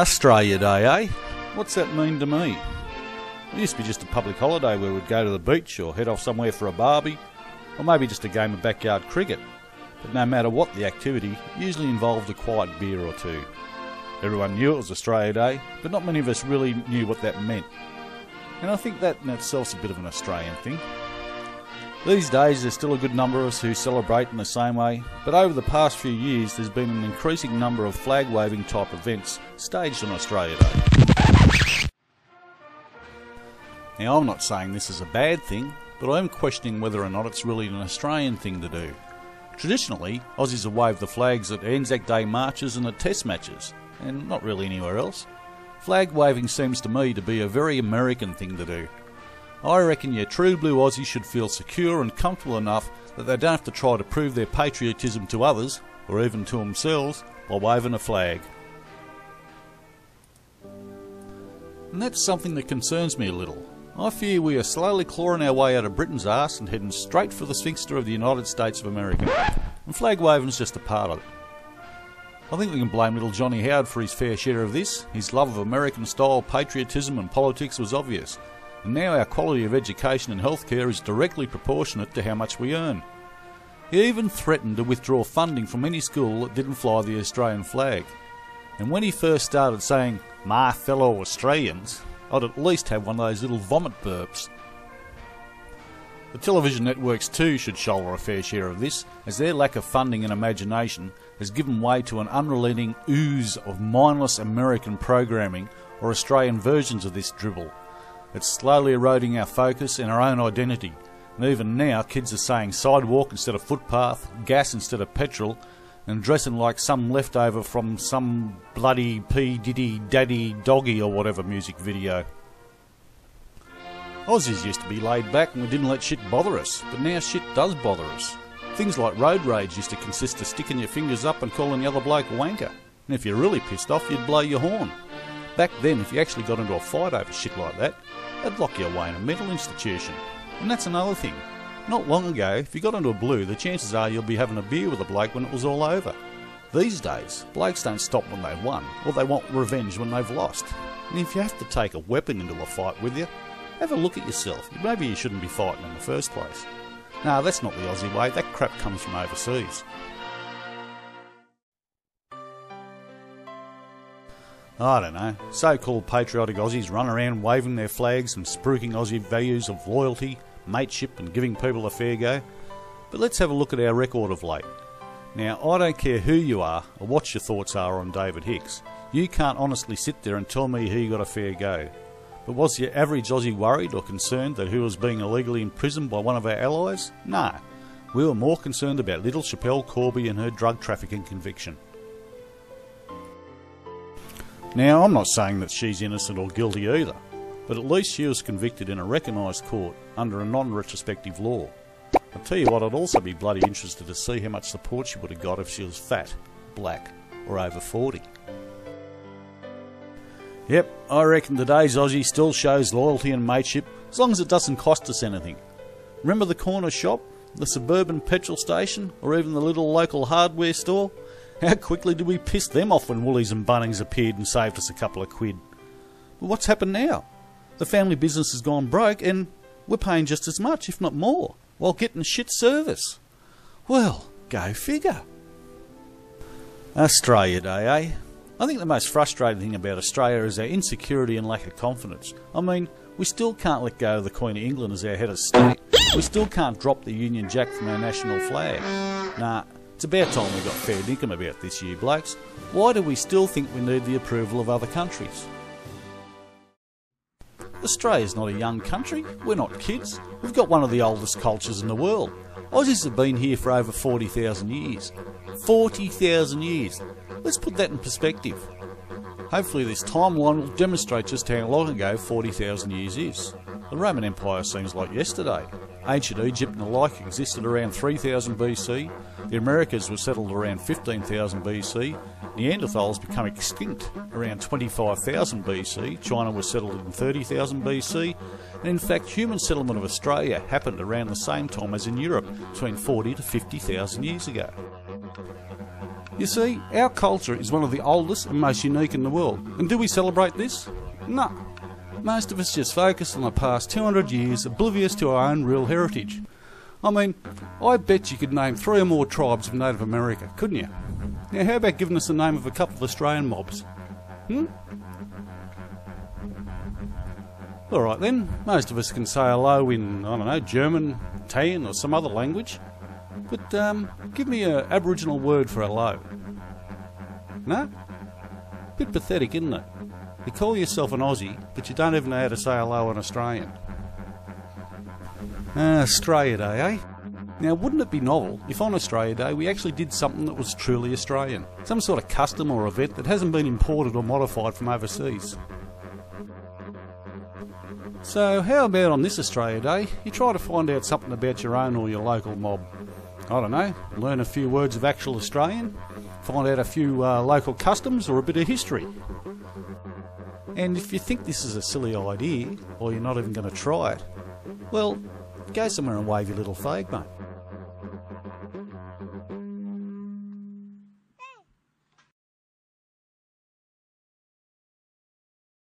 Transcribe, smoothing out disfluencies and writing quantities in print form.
Australia Day, eh? What's that mean to me? It used to be just a public holiday where we'd go to the beach or head off somewhere for a barbie, or maybe just a game of backyard cricket. But no matter what the activity, it usually involved a quiet beer or two. Everyone knew it was Australia Day, but not many of us really knew what that meant. And I think that in itself's a bit of an Australian thing. These days there's still a good number of us who celebrate in the same way, but over the past few years there's been an increasing number of flag-waving type events staged on Australia Day. Now, I'm not saying this is a bad thing, but I am questioning whether or not it's really an Australian thing to do. Traditionally, Aussies have waved the flags at Anzac Day marches and at test matches, and not really anywhere else. Flag waving seems to me to be a very American thing to do. I reckon your true blue Aussie should feel secure and comfortable enough that they don't have to try to prove their patriotism to others, or even to themselves, by waving a flag. And that's something that concerns me a little. I fear we are slowly clawing our way out of Britain's arse and heading straight for the sphincter of the United States of America. And flag waving's just a part of it. I think we can blame little Johnny Howard for his fair share of this. His love of American-style patriotism and politics was obvious. And now our quality of education and healthcare is directly proportionate to how much we earn. He even threatened to withdraw funding from any school that didn't fly the Australian flag. And when he first started saying, "My fellow Australians," I'd at least have one of those little vomit burps. The television networks too should shoulder a fair share of this, as their lack of funding and imagination has given way to an unrelenting ooze of mindless American programming or Australian versions of this dribble. It's slowly eroding our focus and our own identity, and even now kids are saying sidewalk instead of footpath, gas instead of petrol, and dressing like some leftover from some bloody P. Diddy Daddy Doggy or whatever music video. Aussies used to be laid back and we didn't let shit bother us, but now shit does bother us. Things like road rage used to consist of sticking your fingers up and calling the other bloke a wanker, and if you're really pissed off you'd blow your horn. Back then, if you actually got into a fight over shit like that, they'd lock you away in a mental institution. And that's another thing. Not long ago, if you got into a blue, the chances are you'll be having a beer with a bloke when it was all over. These days, blokes don't stop when they've won, or they want revenge when they've lost. And if you have to take a weapon into a fight with you, have a look at yourself. Maybe you shouldn't be fighting in the first place. No, that's not the Aussie way. That crap comes from overseas. I don't know, so-called patriotic Aussies run around waving their flags and spruiking Aussie values of loyalty, mateship and giving people a fair go. But let's have a look at our record of late. Now, I don't care who you are or what your thoughts are on David Hicks. You can't honestly sit there and tell me who got a fair go. But was your average Aussie worried or concerned that he was being illegally imprisoned by one of our allies? No. We were more concerned about little Schapelle Corby and her drug trafficking conviction. Now, I'm not saying that she's innocent or guilty either, but at least she was convicted in a recognised court under a non-retrospective law. I'll tell you what, I'd also be bloody interested to see how much support she would have got if she was fat, black, or over 40. Yep, I reckon today's Aussie still shows loyalty and mateship, as long as it doesn't cost us anything. Remember the corner shop, the suburban petrol station, or even the little local hardware store? How quickly did we piss them off when Woolies and Bunnings appeared and saved us a couple of quid? But what's happened now? The family business has gone broke and we're paying just as much, if not more, while getting shit service. Well, go figure. Australia Day, eh? I think the most frustrating thing about Australia is our insecurity and lack of confidence. I mean, we still can't let go of the Queen of England as our head of state. We still can't drop the Union Jack from our national flag. Nah. It's about time we got fair dinkum about this year, blokes. Why do we still think we need the approval of other countries? Australia's not a young country. We're not kids. We've got one of the oldest cultures in the world. Aussies have been here for over 40,000 years. 40,000 years. Let's put that in perspective. Hopefully this timeline will demonstrate just how long ago 40,000 years is. The Roman Empire seems like yesterday. Ancient Egypt and the like existed around 3000 BC. The Americas were settled around 15,000 BC. Neanderthals become extinct around 25,000 BC. China was settled in 30,000 BC. And in fact, human settlement of Australia happened around the same time as in Europe, between 40 to 50,000 years ago. You see, our culture is one of the oldest and most unique in the world. And do we celebrate this? No. Most of us just focus on the past 200 years, oblivious to our own real heritage. I mean, I bet you could name 3 or more tribes of Native America, couldn't you? Now how about giving us the name of a couple of Australian mobs? Alright then, most of us can say hello in, I don't know, German, Italian or some other language. But give me an Aboriginal word for hello. No? Bit pathetic, isn't it? You call yourself an Aussie, but you don't even know how to say hello in Australian. Australia Day, eh? Now, wouldn't it be novel if on Australia Day we actually did something that was truly Australian? Some sort of custom or event that hasn't been imported or modified from overseas. So, how about on this Australia Day, you try to find out something about your own or your local mob? I don't know, learn a few words of actual Australian, find out a few local customs or a bit of history. And if you think this is a silly idea, or you're not even going to try it, well, go somewhere and wave your little flag, mate.